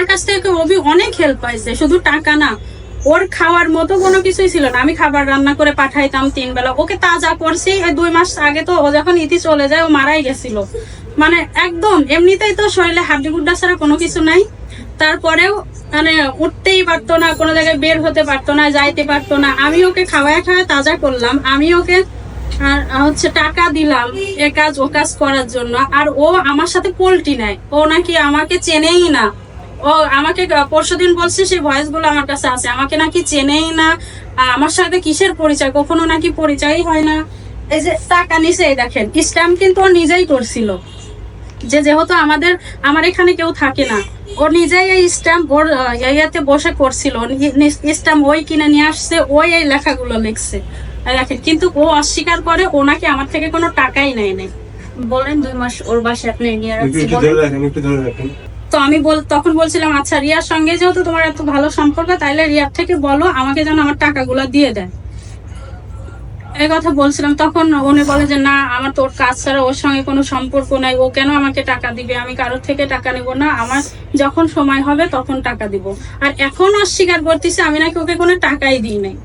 কাছ থেকে অভি অনেক হেল্প পাইছে, শুধু টাকা না, ওর খাওয়ার মতো কোনো কিছুই ছিল না। আমি খাবার রান্না করে পাঠাইতাম 3 বেলা, ওকে তাজা করছি। 2 মাস আগে তো ও যখন ইতি চলে যায় ও মারাই গেছিল, মানে একদম এমনিতেই তো শরীরে হাড্ডি গুড্ডা ছাড়া কোনো কিছু নাই, তারপরেও মানে উঠতেই পারতো না, কোনো জায়গায় বের হতে পারতো না, যাইতে পারতো না। আমি ওকে খাওয়ায় তাজা করলাম, আমি ওকে আর হচ্ছে টাকা দিলাম এ কাজ ও কাজ করার জন্য। আর ও আমার সাথে পোল্টি নেয়, ও নাকি আমাকে চেনেই না। ও আমাকে পরশুদিন বলছে, সেই ভয়েস গুলো আমার কাছে আছে, আমাকে নাকি চেনেই না, আমার সাথে কিসের পরিচয়, কখনো নাকি পরিচয়ই হয় না। এই যে টাকা নিছে, এই দেখেন স্ট্যাম্প কিন্তু ও নিজেই করছিল, যেহেতু আমার এখানে কেউ থাকে না, ও নিজেই এই স্ট্যাম্প ওর ইয়াতে বসে করছিল, স্ট্যাম্প ওই কিনে নিয়ে আসছে, ওই এই লেখাগুলো লিখছে দেখেন। কিন্তু ও অস্বীকার করে ও নাকি আমার থেকে কোনো টাকাই নেয় নাই। বলেন 2 মাস ওর বাসায় আপনি নিয়ে রাখছেন, তো আমি তখন বলছিলাম, আচ্ছা রিয়ার সঙ্গে যেহেতু তোমার এত ভালো সম্পর্ক, তাইলে রিয়ার থেকে বলো আমাকে যেন আমার টাকাগুলো দিয়ে দেয়, এই কথা বলছিলাম। তখন উনি বলে যে না, আমার তোর কাজ ছাড়া ওর সঙ্গে কোনো সম্পর্ক নাই, ও কেন আমাকে টাকা দিবে, আমি কারোর থেকে টাকা নেবো না, আমার যখন সময় হবে তখন টাকা দিব। আর এখন অস্বীকার করতেছে আমি নাকি ওকে কোনো টাকাই দিই নাই।